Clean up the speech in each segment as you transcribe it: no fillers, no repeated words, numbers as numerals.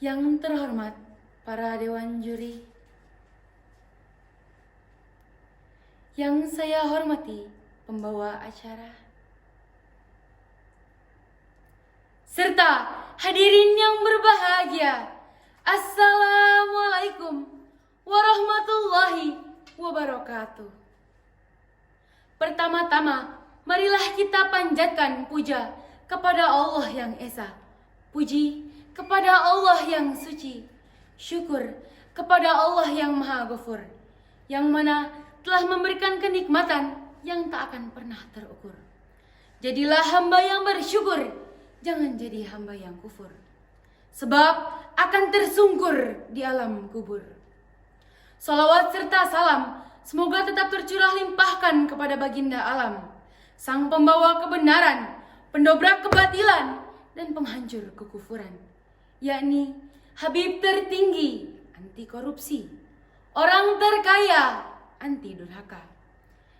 Yang terhormat para dewan juri, yang saya hormati pembawa acara, serta hadirin yang berbahagia, Assalamualaikum warahmatullahi wabarakatuh. Pertama-tama, marilah kita panjatkan puja kepada Allah yang Esa, puji kepada Allah yang suci, syukur kepada Allah yang Maha Ghafur, yang mana telah memberikan kenikmatan yang tak akan pernah terukur. Jadilah hamba yang bersyukur, jangan jadi hamba yang kufur, sebab akan tersungkur di alam kubur. Salawat serta salam semoga tetap tercurah limpahkan kepada baginda alam, sang pembawa kebenaran, pendobrak kebatilan, dan penghancur kekufuran, yakni Habib tertinggi anti korupsi, orang terkaya anti durhaka.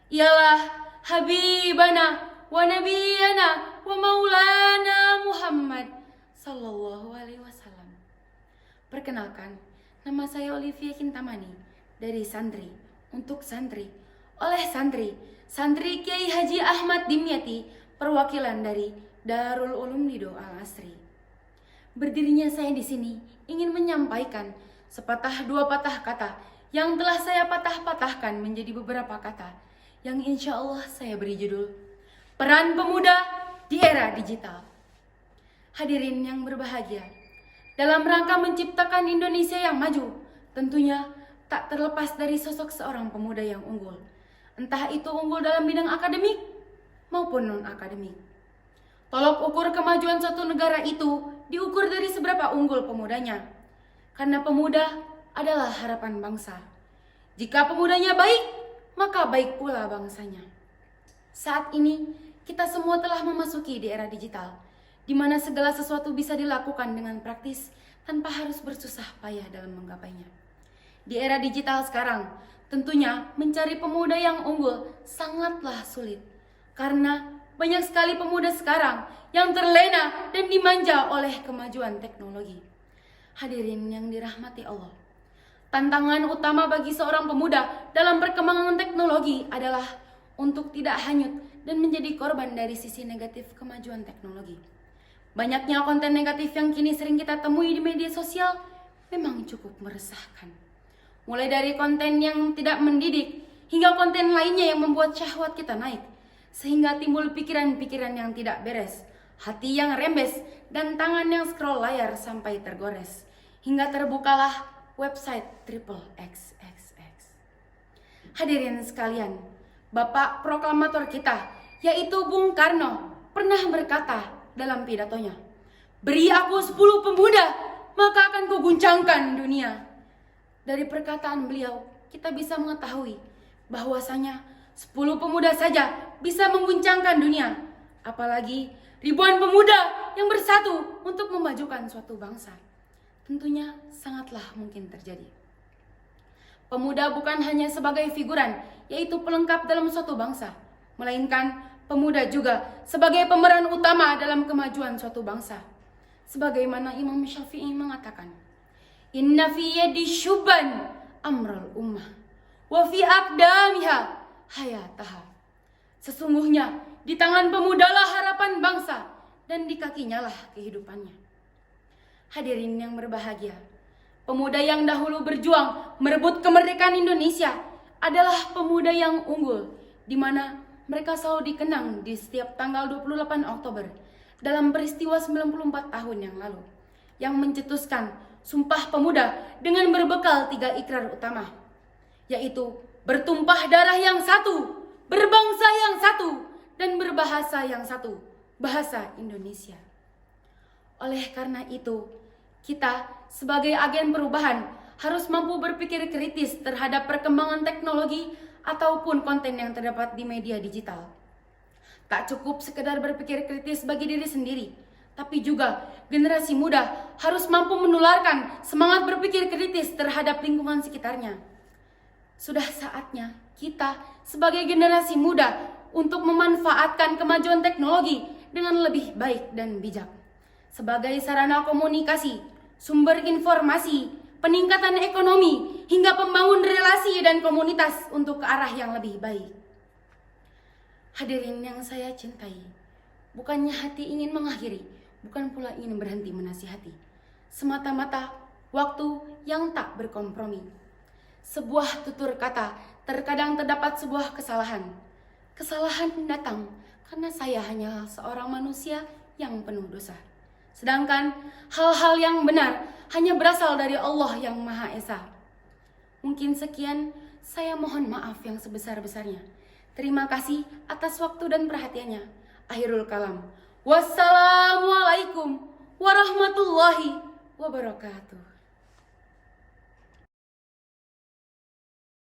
Ialah Habibana wa Nabiyana wa Maulana Muhammad sallallahu alaihi wasallam. Perkenalkan, nama saya Olivia Kintamani dari Santri untuk Santri oleh Santri, Santri Kiai Haji Ahmad Dimyati, perwakilan dari Darul Ulum Nido Al Asri. Berdirinya saya di sini ingin menyampaikan sepatah dua patah kata yang telah saya patah-patahkan menjadi beberapa kata yang insya Allah saya beri judul Peran Pemuda di Era Digital. Hadirin yang berbahagia, dalam rangka menciptakan Indonesia yang maju, tentunya tak terlepas dari sosok seorang pemuda yang unggul, entah itu unggul dalam bidang akademik maupun non-akademik. Tolok ukur kemajuan suatu negara itu diukur dari seberapa unggul pemudanya, karena pemuda adalah harapan bangsa. Jika pemudanya baik, maka baik pula bangsanya. Saat ini kita semua telah memasuki di era digital, di mana segala sesuatu bisa dilakukan dengan praktis tanpa harus bersusah payah dalam menggapainya. Di era digital sekarang, tentunya mencari pemuda yang unggul sangatlah sulit, karena banyak sekali pemuda sekarang yang terlena dan dimanja oleh kemajuan teknologi. Hadirin yang dirahmati Allah, tantangan utama bagi seorang pemuda dalam perkembangan teknologi adalah untuk tidak hanyut dan menjadi korban dari sisi negatif kemajuan teknologi. Banyaknya konten negatif yang kini sering kita temui di media sosial memang cukup meresahkan. Mulai dari konten yang tidak mendidik hingga konten lainnya yang membuat syahwat kita naik, sehingga timbul pikiran-pikiran yang tidak beres, hati yang rembes, dan tangan yang scroll layar sampai tergores, hingga terbukalah website XXX. Hadirin sekalian, Bapak Proklamator kita, yaitu Bung Karno, pernah berkata dalam pidatonya, "Beri aku 10 pemuda, maka akan kuguncangkan dunia." Dari perkataan beliau, kita bisa mengetahui bahwasanya 10 pemuda saja bisa mengguncangkan dunia, apalagi ribuan pemuda yang bersatu untuk memajukan suatu bangsa. Tentunya sangatlah mungkin terjadi. Pemuda bukan hanya sebagai figuran, yaitu pelengkap dalam suatu bangsa, melainkan pemuda juga sebagai pemeran utama dalam kemajuan suatu bangsa. Sebagaimana Imam Syafi'i mengatakan, "Inna fi yadi syuban amrul ummah, wa fi aqdamiha hayataha." Sesungguhnya di tangan pemudalah harapan bangsa dan di kakinya lah kehidupannya. Hadirin yang berbahagia, pemuda yang dahulu berjuang merebut kemerdekaan Indonesia adalah pemuda yang unggul, di mana mereka selalu dikenang di setiap tanggal 28 Oktober dalam peristiwa 94 tahun yang lalu, yang mencetuskan Sumpah Pemuda dengan berbekal 3 ikrar utama, yaitu bertumpah darah yang satu, berbangsa yang satu, dan berbahasa yang satu, bahasa Indonesia. Oleh karena itu, kita sebagai agen perubahan harus mampu berpikir kritis terhadap perkembangan teknologi ataupun konten yang terdapat di media digital. Tak cukup sekedar berpikir kritis bagi diri sendiri, tapi juga generasi muda harus mampu menularkan semangat berpikir kritis terhadap lingkungan sekitarnya. Sudah saatnya kita sebagai generasi muda untuk memanfaatkan kemajuan teknologi dengan lebih baik dan bijak sebagai sarana komunikasi, sumber informasi, peningkatan ekonomi, hingga pembangun relasi dan komunitas untuk ke arah yang lebih baik. Hadirin yang saya cintai, bukannya hati ingin mengakhiri, bukan pula ingin berhenti menasihati. Semata-mata waktu yang tak berkompromi. Sebuah tutur kata, terkadang terdapat sebuah kesalahan. Kesalahan datang karena saya hanya seorang manusia yang penuh dosa. Sedangkan hal-hal yang benar hanya berasal dari Allah yang Maha Esa. Mungkin sekian, saya mohon maaf yang sebesar-besarnya. Terima kasih atas waktu dan perhatiannya. Akhirul kalam. Wassalamualaikum warahmatullahi wabarakatuh.